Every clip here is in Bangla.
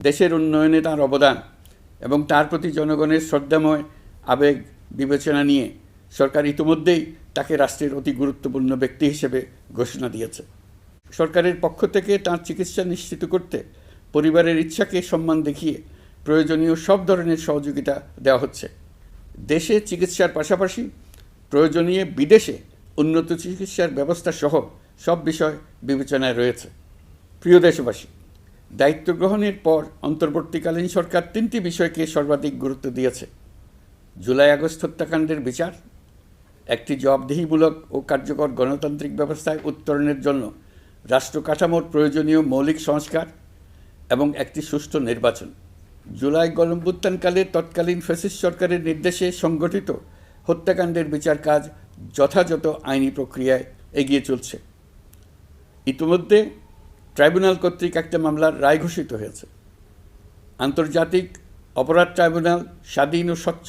দেশের উন্নয়নে তার অবদান এবং তার প্রতি জনগণের শ্রদ্ধাময় আবেগ বিবেচনা নিয়ে সরকার ইতিমধ্যেই তাকে রাষ্ট্রের অতি গুরুত্বপূর্ণ ব্যক্তি হিসেবে ঘোষণা দিয়েছে। সরকারের পক্ষ থেকে তার চিকিৎসা নিশ্চিত করতে পরিবারের ইচ্ছাকে সম্মান দেখিয়ে প্রয়োজনীয় সব ধরনের সহযোগিতা দেওয়া হচ্ছে। দেশে চিকিৎসার পাশাপাশি প্রয়োজনীয় বিদেশে উন্নত চিকিৎসার ব্যবস্থা সহ সব বিষয় বিবেচনায় রয়েছে। প্রিয় দেশবাসী, দায়িত্ব গ্রহণের পর অন্তর্বর্তীকালীন সরকার 3টি বিষয়কে সর্বাধিক গুরুত্ব দিয়েছে: জুলাই আগস্ট হত্যাকাণ্ডের বিচার, একটি জবাবদিহিমূলক ও কার্যকর গণতান্ত্রিক ব্যবস্থায় উত্তরণের জন্য রাষ্ট্র কাঠামোর প্রয়োজনীয় মৌলিক সংস্কার এবং একটি সুষ্ঠু নির্বাচন। জুলাই গণঅভ্যুত্থানকালে তৎকালীন ফ্যাসিস্ট সরকারের নির্দেশে সংগঠিত হত্যাকাণ্ডের বিচার কাজ যথাযথ আইনি প্রক্রিয়ায় এগিয়ে চলছে। ইতিমধ্যে ট্রাইব্যুনাল কর্তৃক একটা মামলার রায় ঘোষিত হয়েছে। আন্তর্জাতিক অপরাধ ট্রাইব্যুনাল স্বাধীন ও স্বচ্ছ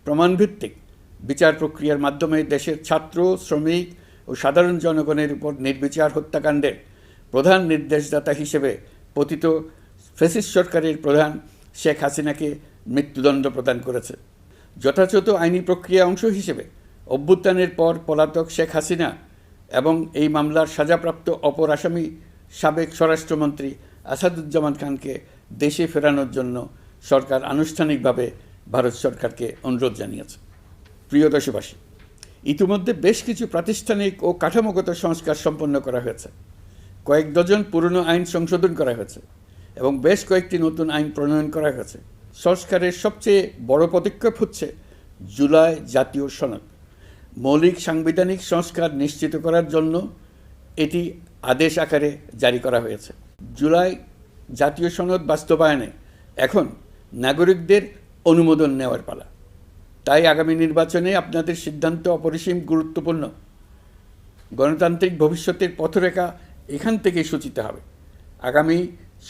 প্রমাণভিত্তিক বিচার প্রক্রিয়ার মাধ্যমে দেশের ছাত্র, শ্রমিক ও সাধারণ জনগণের উপর নির্বিচার হত্যাকাণ্ডের প্রধান নির্দেশদাতা হিসেবে পতিত ফ্যাসিস্ট সরকারের প্রধান শেখ হাসিনাকে মৃত্যুদণ্ড প্রদান করেছে। যথাযথ আইনি প্রক্রিয়া অংশ হিসেবে অভ্যুত্থানের পর পলাতক শেখ হাসিনা এবং এই মামলার সাজাপ্রাপ্ত অপর আসামি সাবেক স্বরাষ্ট্রমন্ত্রী আসাদুজ্জামান খানকে দেশে ফেরানোর জন্য সরকার আনুষ্ঠানিকভাবে ভারত সরকারকে অনুরোধ জানিয়েছে। প্রিয় দেশবাসী, ইতিমধ্যে বেশ কিছু প্রাতিষ্ঠানিক ও কাঠামোগত সংস্কার সম্পন্ন করা হয়েছে। কয়েক ডজন পুরনো আইন সংশোধন করা হয়েছে এবং বেশ কয়েকটি নতুন আইন প্রণয়ন করা হয়েছে। সংস্কারের সবচেয়ে বড় পদক্ষেপ হচ্ছে জুলাই জাতীয় সনদ। মৌলিক সাংবিধানিক সংস্কার নিশ্চিত করার জন্য এটি আদেশ আকারে জারি করা হয়েছে। জুলাই জাতীয় সনদ বাস্তবায়নে এখন নাগরিকদের অনুমোদন নেওয়ার পালা। তাই আগামী নির্বাচনে আপনাদের সিদ্ধান্ত অপরিসীম গুরুত্বপূর্ণ। গণতান্ত্রিক ভবিষ্যতের পথরেখা এখান থেকেই সূচিত হবে। আগামী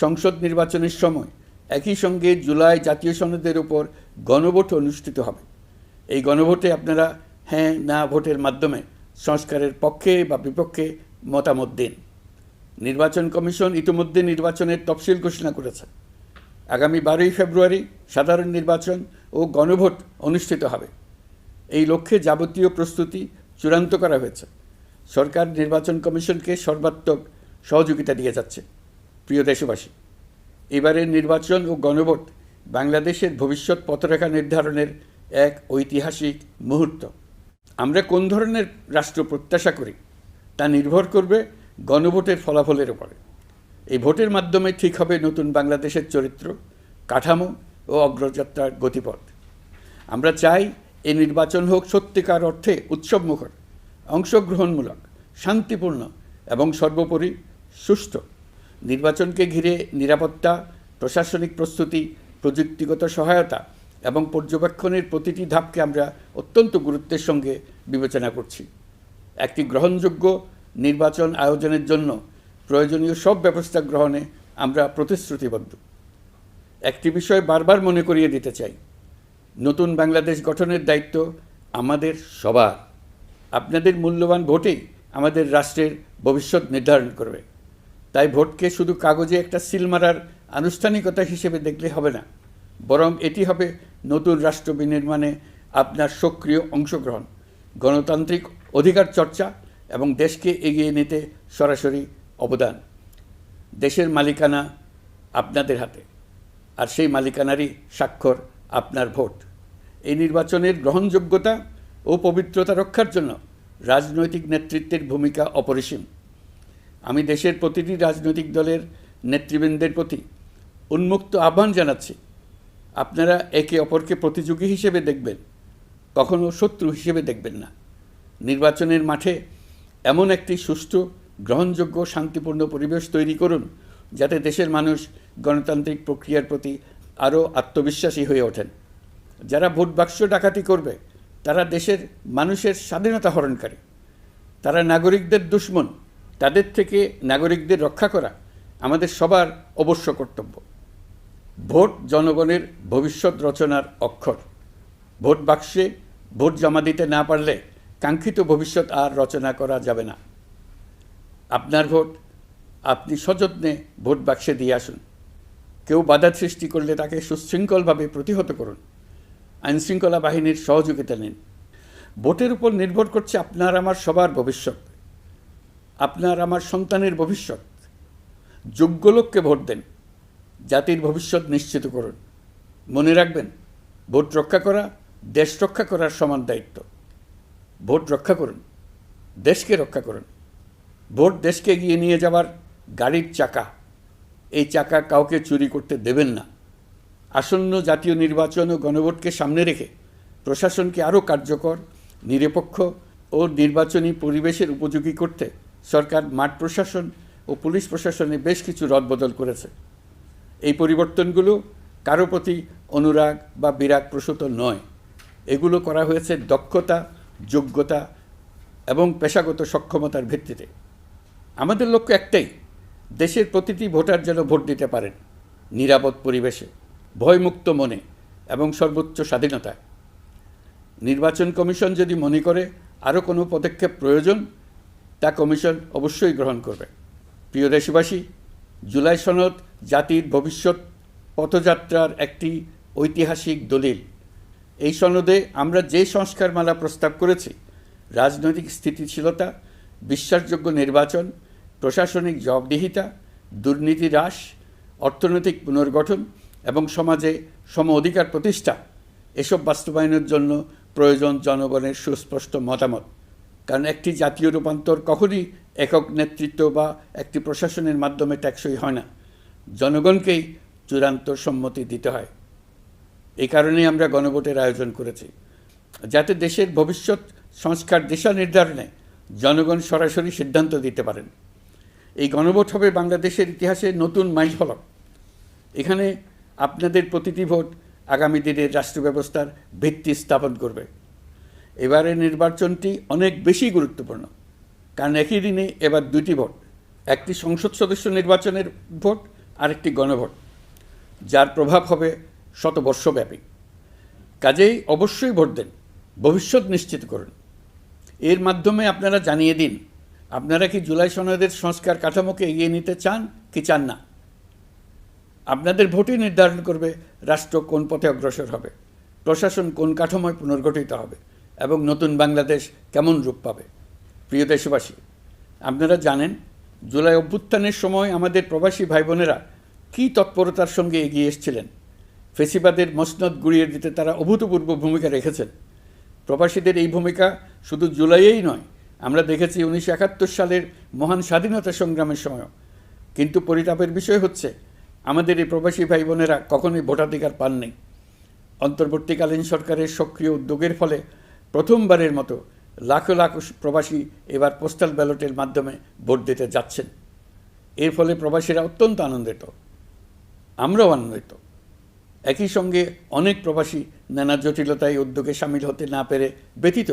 সংসদ নির্বাচনের সময় একই সঙ্গে জুলাই জাতীয় সনদের উপর গণভোট অনুষ্ঠিত হবে। এই গণভোটে আপনারা হ্যাঁ না ভোটের মাধ্যমে সংস্কারের পক্ষে বা বিপক্ষে মতামত দিন। নির্বাচন কমিশন ইতিমধ্যে নির্বাচনের তফসিল ঘোষণা করেছে। আগামী 12ই ফেব্রুয়ারি সাধারণ নির্বাচন ও গণভোট অনুষ্ঠিত হবে। এই লক্ষ্যে যাবতীয় প্রস্তুতি চূড়ান্ত করা হয়েছে। সরকার নির্বাচন কমিশনকে সর্বাত্মক সহযোগিতা দিয়ে যাচ্ছে। প্রিয় দেশবাসী, এবারের নির্বাচন ও গণভোট বাংলাদেশের ভবিষ্যৎ পথরেখা নির্ধারণের এক ঐতিহাসিক মুহূর্ত। আমরা কোন ধরনের রাষ্ট্র প্রত্যাশা করি তা নির্ভর করবে গণভোটের ফলাফলের উপরে। এই ভোটের মাধ্যমে ঠিক হবে নতুন বাংলাদেশের চরিত্র, কাঠামো ও অগ্রযাত্রার গতিপথ। আমরা চাই এই নির্বাচন হোক সত্যিকার অর্থে উৎসবমুখর, অংশগ্রহণমূলক, শান্তিপূর্ণ এবং সর্বোপরি সুষ্ঠু। নির্বাচনকে ঘিরে নিরাপত্তা, প্রশাসনিক প্রস্তুতি, প্রযুক্তিগত সহায়তা এবং পর্যবেক্ষণের প্রতিটি ধাপকে আমরা অত্যন্ত গুরুত্বের সঙ্গে বিবেচনা করছি। একটি গ্রহণযোগ্য নির্বাচন আয়োজনের জন্য প্রয়োজনীয় সব ব্যবস্থা গ্রহণে আমরা প্রতিশ্রুতিবদ্ধ। একটি বিষয় বারবার মনে করিয়ে দিতে চাই, নতুন বাংলাদেশ গঠনের দায়িত্ব আমাদের সবার। আপনাদের মূল্যবান ভোটেই আমাদের রাষ্ট্রের ভবিষ্যৎ নির্ধারণ করবে। তাই ভোটকে শুধু কাগজে একটা সিল মারার আনুষ্ঠানিকতা হিসেবে দেখলে হবে না, বরং এটি হবে নতুন রাষ্ট্র বিনির্মাণে আপনার সক্রিয় অংশগ্রহণ, গণতান্ত্রিক অধিকার চর্চা এবং দেশকে এগিয়ে নিতে সরাসরি অবদান। দেশের মালিকানা আপনাদের হাতে, আর সেই মালিকানারই স্বাক্ষর আপনার ভোট। এই নির্বাচনের গ্রহণযোগ্যতা ও পবিত্রতা রক্ষার জন্য রাজনৈতিক নেতৃত্বের ভূমিকা অপরিসীম। আমি দেশের প্রতিটি রাজনৈতিক দলের নেতৃবৃন্দের প্রতি উন্মুক্ত আহ্বান জানাচ্ছি, আপনারা একে অপরকে প্রতিযোগী হিসেবে দেখবেন, কখনো শত্রু হিসেবে দেখবেন না। নির্বাচনের মাঠে এমন একটি সুষ্ঠু, গ্রহণযোগ্য, শান্তিপূর্ণ পরিবেশ তৈরি করুন যাতে দেশের মানুষ গণতান্ত্রিক প্রক্রিয়ার প্রতি আরও আত্মবিশ্বাসী হয়ে ওঠেন। যারা ভোট বাক্স ডাকাতি করবে তারা দেশের মানুষের স্বাধীনতা হরণকারী, তারা নাগরিকদের দুশমন। তাদের থেকে নাগরিকদের রক্ষা করা আমাদের সবার অবশ্য কর্তব্য। ভোট জনগণের ভবিষ্যৎ রচনার অক্ষর। ভোট বাক্সে ভোট জমা দিতে না পারলে কাঙ্ক্ষিত ভবিষ্যৎ আর রচনা করা যাবে না। আপনার ভোট আপনি সযত্নে ভোট বাক্সে দিয়ে আসুন। কেউ বাধা সৃষ্টি করলে তাকে সুশৃঙ্খলভাবে প্রতিহত করুন। আইনশৃঙ্খলা বাহিনীর সহযোগিতা নিন। ভোটের উপর নির্ভর করছে আপনার আমার সবার ভবিষ্যৎ, আপনার আমার সন্তানের ভবিষ্যৎ। যোগ্য লোককে ভোট দেন, জাতির ভবিষ্যৎ নিশ্চিত করুন। মনে রাখবেন, ভোট রক্ষা করা দেশ রক্ষা করার সমান দায়িত্ব। ভোট রক্ষা করুন, দেশকে রক্ষা করুন। ভোট দেশকে এগিয়ে নিয়ে যাওয়ার গাড়ির চাকা, এই চাকা কাউকে চুরি করতে দেবেন না। আসন্ন জাতীয় নির্বাচন ও গণভোটকে সামনে রেখে প্রশাসনকে আরও কার্যকর, নিরপেক্ষ ও নির্বাচনী পরিবেশের উপযোগী করতে সরকার মাঠ প্রশাসন ও পুলিশ প্রশাসনে বেশ কিছু রদবদল করেছে। এই পরিবর্তনগুলো কারো প্রতি অনুরাগ বা বিরাগ প্রসূত নয়। এগুলো করা হয়েছে দক্ষতা, যোগ্যতা এবং পেশাগত সক্ষমতার ভিত্তিতে। আমাদের লক্ষ্য একটাই, দেশের প্রতিটি ভোটার যেন ভোট দিতে পারেন নিরাপদ পরিবেশে, ভয়মুক্ত মনে এবং সর্বোচ্চ স্বাধীনতায়। নির্বাচন কমিশন যদি মনে করে আরও কোনো পদক্ষেপ প্রয়োজন, তা কমিশন অবশ্যই গ্রহণ করবে। প্রিয় দেশবাসী, জুলাই সনদ জাতির ভবিষ্যৎ পথযাত্রার একটি ঐতিহাসিক দলিল। এই সনদে আমরা যে সংস্কারমালা প্রস্তাব করেছি, রাজনৈতিক স্থিতিশীলতা, বিশ্বাসযোগ্য নির্বাচন, প্রশাসনিক জবাবদিহিতা, দুর্নীতি হ্রাস, অর্থনৈতিক পুনর্গঠন এবং সমাজে সম অধিকার প্রতিষ্ঠা, এসব বাস্তবায়নের জন্য প্রয়োজন জনগণের সুস্পষ্ট মতামত। কারণ একটি জাতীয় রূপান্তর কখনই একক নেতৃত্ব বা একটি প্রশাসনের মাধ্যমে টেকসই হয় না, জনগণকেই চূড়ান্ত সম্মতি দিতে হয়। এই কারণেই আমরা গণভোটের আয়োজন করেছি, যাতে দেশের ভবিষ্যৎ সংস্কার দিশা নির্ধারণে জনগণ সরাসরি সিদ্ধান্ত দিতে পারেন। এই গণভোট হবে বাংলাদেশের ইতিহাসে নতুন মাইলফলক। এখানে আপনাদের প্রতিটি ভোট আগামী দিনের রাষ্ট্র ব্যবস্থার ভিত্তি স্থাপন করবে। এবারের নির্বাচনটি অনেক বেশি গুরুত্বপূর্ণ, কারণ একই দিনে এবার দুটি ভোট, একটি সংসদ সদস্য নির্বাচনের ভোট আর একটি গণভোট, যার প্রভাব হবে শতবর্ষব্যাপী। কাজেই অবশ্যই ভোট দেন, ভবিষ্যৎ নিশ্চিত করুন। এর মাধ্যমে আপনারা জানিয়ে দিন, আপনারা কি জুলাই সনদের সংস্কার কাঠামোকে এগিয়ে নিতে চান কি চান না। আপনাদের ভোটই নির্ধারণ করবে রাষ্ট্র কোন পথে অগ্রসর হবে, প্রশাসন কোন কাঠামোয় পুনর্গঠিত হবে এবং নতুন বাংলাদেশ কেমন রূপ পাবে। প্রিয় দেশবাসী, আপনারা জানেন জুলাই অভ্যুত্থানের সময় আমাদের প্রবাসী ভাই বোনেরা কী তৎপরতার সঙ্গে এগিয়ে এসেছিলেন। ফেসিবাদের মসনদ গুড়িয়ে দিতে তারা অভূতপূর্ব ভূমিকা রেখেছেন। প্রবাসীদের এই ভূমিকা শুধু জুলাইয়েই নয়, আমরা দেখেছি 1971 সালের মহান স্বাধীনতা সংগ্রামের সময়ও। কিন্তু পরিতাপের বিষয় হচ্ছে, আমাদের এই প্রবাসী ভাই বোনেরা কখনোই ভোটাধিকার পাননি। অন্তর্বর্তীকালীন সরকারের সক্রিয় উদ্যোগের ফলে প্রথমবারের মতো লাখো লাখো প্রবাসী এবার পোস্টাল ব্যালটের মাধ্যমে ভোট দিতে যাচ্ছেন। এর ফলে প্রবাসীরা অত্যন্ত আনন্দিত, আমরাও আনন্দিত। একই সঙ্গে অনেক প্রবাসী নানা জটিলতায় উদ্যোগে সামিল হতে না পেরে ব্যথিত।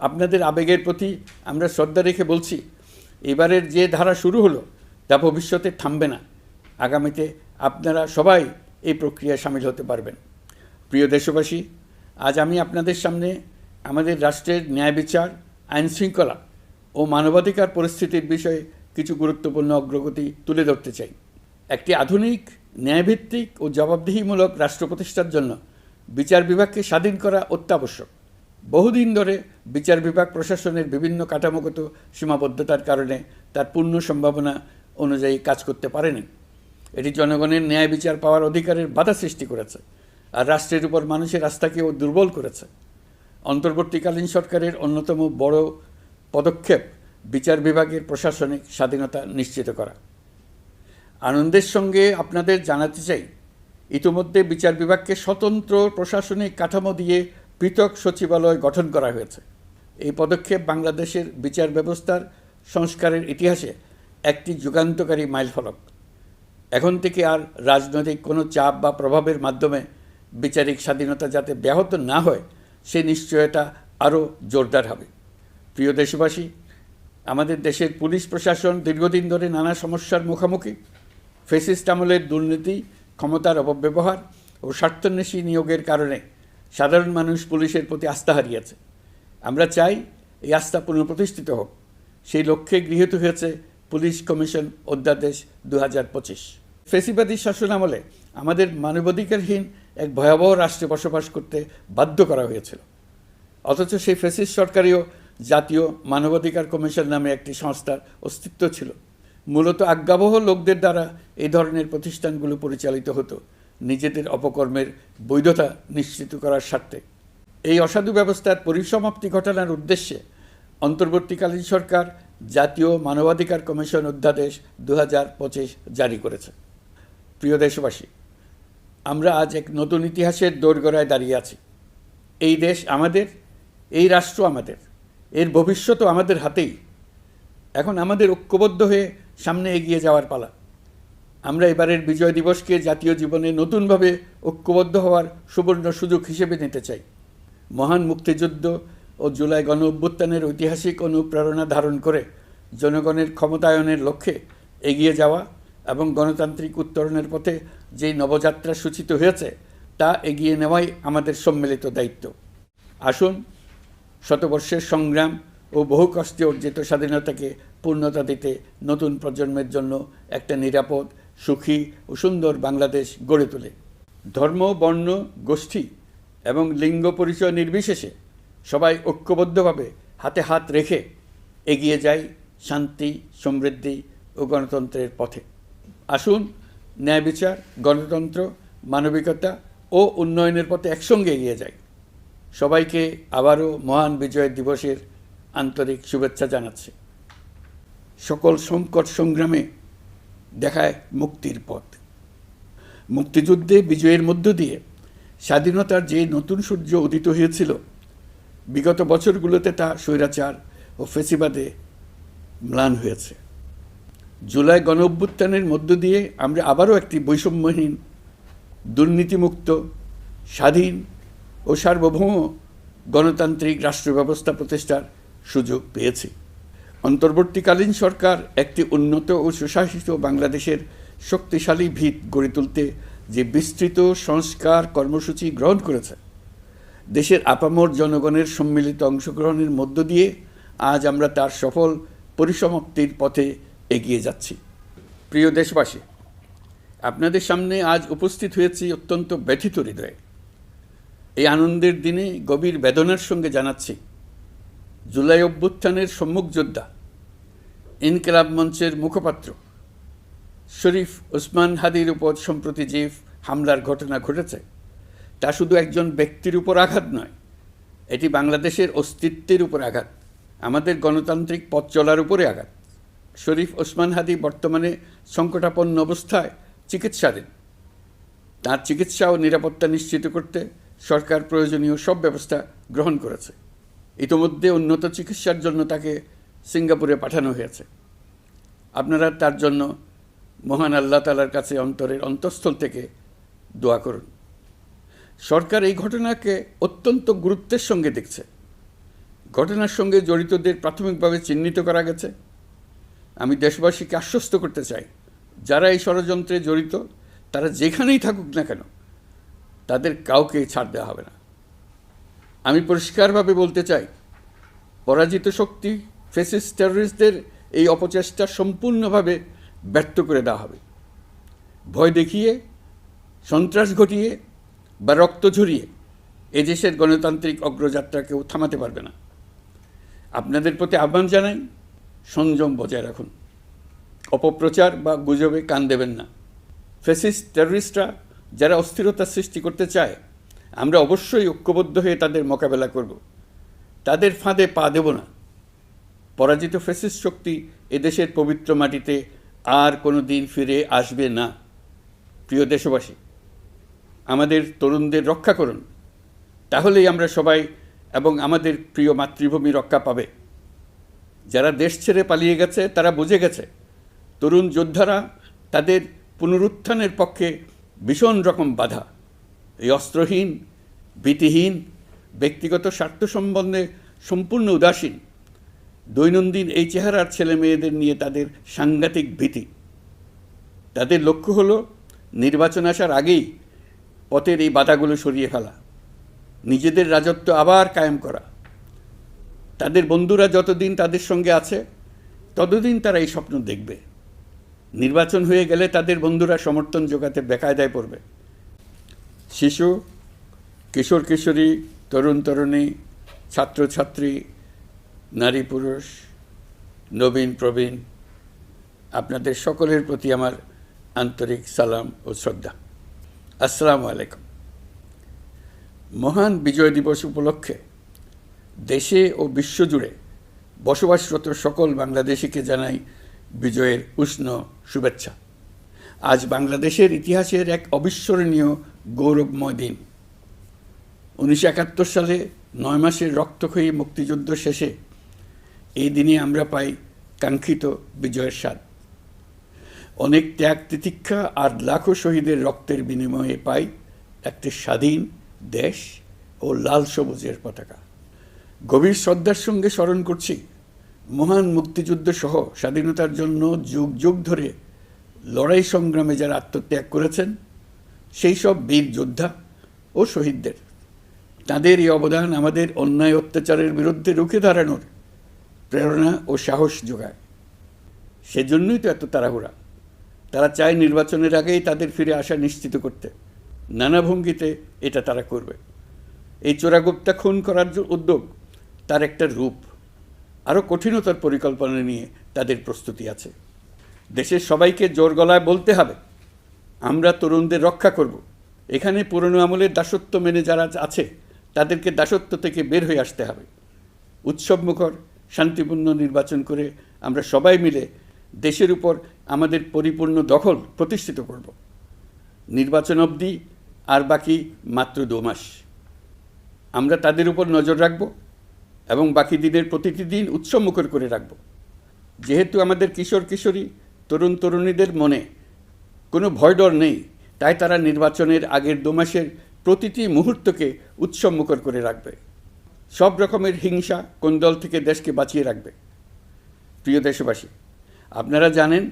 আপনাদের আবেগের প্রতি আমরা শ্রদ্ধা রেখে বলছি, এবারের যে ধারা শুরু হলো তা ভবিষ্যতে থামবে না। আগামীতে আপনারা সবাই এই প্রক্রিয়ায় সামিল হতে পারবেন। প্রিয় দেশবাসী, আজ আমি আপনাদের সামনে আমাদের রাষ্ট্রের ন্যায় বিচার, আইন শৃঙ্খলা ও মানবাধিকার পরিস্থিতির বিষয়ে কিছু গুরুত্বপূর্ণ অগ্রগতি তুলে ধরতে চাই। একটি আধুনিক, ন্যায়ভিত্তিক ও জবাবদিহিমূলক রাষ্ট্র প্রতিষ্ঠার জন্য বিচার বিভাগকে স্বাধীন করা অত্যাবশ্যক। বহুদিন ধরে বিচার বিভাগ প্রশাসনের বিভিন্ন কাঠামোগত সীমাবদ্ধতার কারণে তার পূর্ণ সম্ভাবনা অনুযায়ী কাজ করতে পারেনি। এটি জনগণের ন্যায় বিচার পাওয়ার অধিকারের বাধা সৃষ্টি করেছে আর রাষ্ট্রের উপর মানুষের আস্থাকেও দুর্বল করেছে। অন্তর্বর্তীকালীন সরকারের অন্যতম বড় পদক্ষেপ বিচার বিভাগের প্রশাসনিক স্বাধীনতা নিশ্চিত করা। আনন্দের সঙ্গে আপনাদের জানাতে চাই, ইতিমধ্যে বিচার বিভাগকে স্বতন্ত্র প্রশাসনিক কাঠামো দিয়ে পৃথক সচিবালয় গঠন করা হয়েছে। এই পদক্ষেপ বাংলাদেশের বিচার ব্যবস্থার সংস্কারের ইতিহাসে একটি যুগান্তকারী মাইলফলক। এখন থেকে আর রাজনৈতিক কোনো চাপ বা প্রভাবের মাধ্যমে বিচারিক স্বাধীনতা যাতে ব্যাহত না হয়, সে নিশ্চয়তা আরও জোরদার হবে। প্রিয় দেশবাসী, আমাদের দেশের পুলিশ প্রশাসন দীর্ঘদিন ধরে নানা সমস্যার মুখোমুখি। ফ্যাসিস্ট আমলের দুর্নীতি, ক্ষমতার অপব্যবহার ও স্বার্থান্বেষী নিয়োগের কারণে সাধারণ মানুষ পুলিশের প্রতি আস্থা হারিয়েছে। আমরা চাই এই আস্থা পুনঃপ্রতিষ্ঠিত হোক। সেই লক্ষ্যে গৃহীত হয়েছে পুলিশ কমিশন অধ্যাদেশ 2025। ফেসিবাদী শাসন আমলে আমাদের মানবাধিকারহীন এক ভয়াবহ রাষ্ট্রে বসবাস করতে বাধ্য করা হয়েছিল। অথচ সেই ফেসিস্ট সরকারিও জাতীয় মানবাধিকার কমিশন নামে একটি সংস্থার অস্তিত্ব ছিল। মূলত আজ্ঞাবহ লোকদের দ্বারা এই ধরনের প্রতিষ্ঠানগুলো পরিচালিত হতো নিজেদের অপকর্মের বৈধতা নিশ্চিত করার স্বার্থে। এই অসাধু ব্যবস্থার পরিসমাপ্তি ঘটানোর উদ্দেশ্যে অন্তর্বর্তীকালীন সরকার জাতীয় মানবাধিকার কমিশন অধ্যাদেশ 2025 জারি করেছে। প্রিয় দেশবাসী, আমরা আজ এক নতুন ইতিহাসের দোরগোড়ায় দাঁড়িয়ে আছি। এই দেশ আমাদের, এই রাষ্ট্র আমাদের, এর ভবিষ্যৎও আমাদের হাতেই। এখন আমাদের ঐক্যবদ্ধ হয়ে সামনে এগিয়ে যাওয়ার পালা। আমরা এবারের বিজয় দিবসকে জাতীয় জীবনে নতুনভাবে ঐক্যবদ্ধ হওয়ার সুবর্ণ সুযোগ হিসেবে নিতে চাই। মহান মুক্তিযুদ্ধ ও জুলাই গণ অভ্যুত্থানের ঐতিহাসিক অনুপ্রেরণা ধারণ করে জনগণের ক্ষমতায়নের লক্ষ্যে এগিয়ে যাওয়া এবং গণতান্ত্রিক উত্তরণের পথে যেই নবযাত্রা সূচিত হয়েছে তা এগিয়ে নেওয়াই আমাদের সম্মিলিত দায়িত্ব। আসুন শতবর্ষের সংগ্রাম ও বহু কষ্টে অর্জিত স্বাধীনতাকে পূর্ণতা দিতে নতুন প্রজন্মের জন্য একটা নিরাপদ, সুখী ও সুন্দর বাংলাদেশ গড়ে তোলে। ধর্ম, বর্ণ, গোষ্ঠী এবং লিঙ্গ পরিচয় নির্বিশেষে সবাই ঐক্যবদ্ধভাবে হাতে হাত রেখে এগিয়ে যাই শান্তি, সমৃদ্ধি ও গণতন্ত্রের পথে। আসুন ন্যায় বিচার, গণতন্ত্র, মানবিকতা ও উন্নয়নের পথে একসঙ্গে এগিয়ে যাই। সবাইকে আবারও মহান বিজয় দিবসের আন্তরিক শুভেচ্ছা জানাচ্ছি। সকল সংকট সংগ্রামে দেখায় মুক্তির পথ। মুক্তিযুদ্ধে বিজয়ের মধ্য দিয়ে স্বাধীনতার যে নতুন সূর্য উদিত হয়েছিল, বিগত বছরগুলোতে তা স্বৈরাচার ও ফেসিবাদে ম্লান হয়েছে। জুলাই গণ অভ্যুত্থানের মধ্য দিয়ে আমরা আবারও একটি বৈষম্যহীন, দুর্নীতিমুক্ত, স্বাধীন ও সার্বভৌম গণতান্ত্রিক রাষ্ট্র ব্যবস্থা প্রতিষ্ঠার সুযোগ পেয়েছি। অন্তর্বর্তীকালীন সরকার একটি উন্নত ও সুশাসিত বাংলাদেশের শক্তিশালী ভিত গড়ে তুলতে যে বিস্তৃত সংস্কার কর্মসূচি গ্রহণ করেছে, দেশের আপামর জনগণের সম্মিলিত অংশগ্রহণের মধ্য দিয়ে আজ আমরা তার সফল পরিসমাপ্তির পথে এগিয়ে যাচ্ছি। প্রিয় দেশবাসী, আপনাদের সামনে আজ উপস্থিত হয়েছি অত্যন্ত ব্যথিত হৃদয়ে। এই আনন্দের দিনে গভীর বেদনার সঙ্গে জানাচ্ছি, জুলাই অভ্যুত্থানের সম্মুখ যোদ্ধা, ইনকিলাব মঞ্চের মুখপাত্র শরীফ ওসমান হাদির উপর সম্প্রতি যে হামলার ঘটনা ঘটেছে, তা শুধু একজন ব্যক্তির উপর আঘাত নয়, এটি বাংলাদেশের অস্তিত্বের উপর আঘাত, আমাদের গণতান্ত্রিক পথ চলার উপরে আঘাত। শরীফ ওসমান হাদি বর্তমানে সংকটাপন্ন অবস্থায় চিকিৎসাধীন। তার চিকিৎসা ও নিরাপত্তা নিশ্চিত করতে সরকার প্রয়োজনীয় সব ব্যবস্থা গ্রহণ করেছে। ইতোমধ্যে উন্নত চিকিৎসার জন্য তাকে সিঙ্গাপুরে পাঠানো হয়েছে। আপনারা তার জন্য মহান আল্লাহ তাআলার কাছে অন্তরের অন্তঃস্থল থেকে দোয়া করুন। সরকার এই ঘটনাকে অত্যন্ত গুরুত্বের সঙ্গে দেখছে। ঘটনার সঙ্গে জড়িতদের প্রাথমিকভাবে চিহ্নিত করা গেছে। আমি দেশবাসীকে আশ্বস্ত করতে চাই, যারা এই ষড়যন্ত্রে জড়িত তারা যেখানেই থাকুক না কেন, তাদের কাউকে ছাড় দেওয়া হবে না। আমি পরিষ্কারভাবে বলতে চাই, পরাজিত শক্তি ফ্যাসিস্ট টেররিস্টদের এই অপচেষ্টা সম্পূর্ণভাবে ব্যর্থ করে দেওয়া হবে। ভয় দেখিয়ে, সন্ত্রাস ঘটিয়ে বা রক্ত ঝরিয়ে এদেশের গণতান্ত্রিক অগ্রযাত্রা কেউ থামাতে পারবে না। আপনাদের প্রতি আহ্বান জানাই, সংযম বজায় রাখুন, অপপ্রচার বা গুজবে কান দেবেন না। ফ্যাসিস্ট টেররিস্টরা যারা অস্থিরতা সৃষ্টি করতে চায়, আমরা অবশ্যই ঐক্যবদ্ধ হয়ে তাদের মোকাবেলা করব। তাদের ফাঁদে পা দেব না। পরাজিত ফ্যাসিস্ট শক্তি এদেশের পবিত্র মাটিতে আর কোনো দিন ফিরে আসবে না। প্রিয় দেশবাসী, আমাদের তরুণদের রক্ষা করুন, তাহলেই আমরা সবাই এবং আমাদের প্রিয় মাতৃভূমি রক্ষা পাবে। যারা দেশ ছেড়ে পালিয়ে গেছে তারা বুঝে গেছে, তরুণ যোদ্ধারা তাদের পুনরুত্থানের পক্ষে ভীষণ রকম বাধা। এই অস্ত্রহীন, ভীতিহীন, ব্যক্তিগত স্বার্থ সম্বন্ধে সম্পূর্ণ উদাসীন দৈনন্দিন এই চেহারার ছেলে মেয়েদের নিয়ে তাদের সাংঘাতিক ভীতি। তাদের লক্ষ্য হলো নির্বাচন আসার আগেই পথের এই বাধাগুলো সরিয়ে ফেলা, নিজেদের রাজত্ব আবার কায়েম করা। তাদের বন্ধুরা যতদিন তাদের সঙ্গে আছে ততদিন তারা এই স্বপ্ন দেখবে। নির্বাচন হয়ে গেলে তাদের বন্ধুরা সমর্থন জোগাতে বেকায়দায় পড়বে। শিশু, কিশোর কিশোরী, তরুণ তরুণী, ছাত্রছাত্রী, নারী পুরুষ, নবীন প্রবীণ, আপনাদের সকলের প্রতি আমার আন্তরিক সালাম ও শ্রদ্ধা। আসসালামু আলাইকুম। মহান বিজয় দিবস উপলক্ষে দেশে ও বিশ্বজুড়ে বসবাসরত সকল বাংলাদেশিকে জানাই বিজয়ের উষ্ণ শুভেচ্ছা। আজ বাংলাদেশের ইতিহাসের এক অবিস্মরণীয় গৌরবময় দিন। 1971 সালে 9 মাসের রক্তক্ষয়ী মুক্তিযুদ্ধ শেষে এই দিনে আমরা পাই কাঙ্ক্ষিত বিজয়ের স্বাদ। অনেক ত্যাগ তিতিক্ষা আর লাখো শহীদের রক্তের বিনিময়ে পাই একটি স্বাধীন দেশ ও লাল সবুজের পতাকা। গভীর শ্রদ্ধার সঙ্গে স্মরণ করছি মহান মুক্তিযুদ্ধ সহ স্বাধীনতার জন্য যুগ যুগ ধরে লড়াই সংগ্রামে যারা আত্মত্যাগ করেছেন সেই সব বীর যোদ্ধা ও শহীদদের। তাদের এই অবদান আমাদের অন্যায় অত্যাচারের বিরুদ্ধে রুখে দাঁড়ানোর প্রেরণা ও সাহস যোগায়। সেজন্যই তো এত তাড়াহুড়া। তারা চায় নির্বাচনের আগেই তাদের ফিরে আসা নিশ্চিত করতে। নানা ভঙ্গিতে এটা তারা করবে। এই চোরাগুপ্তা খুন করার যে উদ্যোগ, তার একটা রূপ। আরও কঠিনতর পরিকল্পনা নিয়ে তাদের প্রস্তুতি আছে। দেশের সবাইকে জোর গলায় বলতে হবে, আমরা তরুণদের রক্ষা করব। এখানে পুরনো আমলের দাসত্ব মেনে যারা আছে তাদেরকে দাসত্ব থেকে বের হয়ে আসতে হবে। উৎসবমুখর শান্তিপূর্ণ নির্বাচন করে আমরা সবাই মিলে দেশের উপর আমাদের পরিপূর্ণ দখল প্রতিষ্ঠিত করব। নির্বাচন অবধি আর বাকি মাত্র 2 মাস। আমরা তাদের উপর নজর রাখব এবং বাকি দিনের প্রতিটি দিন উৎসবমুখর করে রাখব। যেহেতু আমাদের কিশোর কিশোরী, তরুণ তরুণীদের মনে কোনো ভয় ডর নেই, তাই তারা নির্বাচনের আগের 2 মাসের প্রতিটি মুহূর্তকে উৎসবমুখর করে রাখবে। সব রকমের হিংসা কোন্দল থেকে দেশকে বাঁচিয়ে রাখবে। প্রিয় দেশবাসী, আপনারা জানেন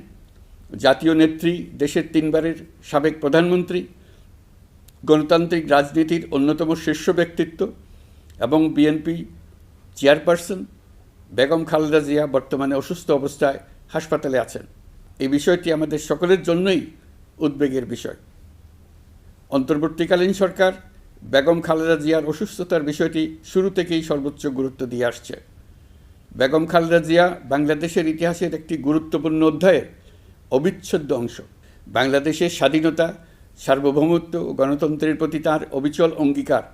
জাতীয় নেত্রী, দেশের 3 বারের সাবেক প্রধানমন্ত্রী, গণতান্ত্রিক রাজনীতির অন্যতম শীর্ষ ব্যক্তিত্ব এবং বিএনপি চেয়ারপারসন বেগম খালেদা জিয়া বর্তমানে অসুস্থ অবস্থায় হাসপাতালে আছেন। এই বিষয়টি আমাদের সকলের জন্যই উদ্বেগের বিষয়। অন্তর্বর্তীকালীন সরকার বেগম খালেদা জিয়ার অসুস্থতার বিষয়টি শুরু থেকেই সর্বোচ্চ গুরুত্ব দিয়ে আসছে। বেগম খালেদা জিয়া বাংলাদেশের ইতিহাসের একটি গুরুত্বপূর্ণ অধ্যায়ের অবিচ্ছেদ্য অংশ। বাংলাদেশের স্বাধীনতা, সার্বভৌমত্ব ও গণতন্ত্রের প্রতি তার অবিচল অঙ্গীকার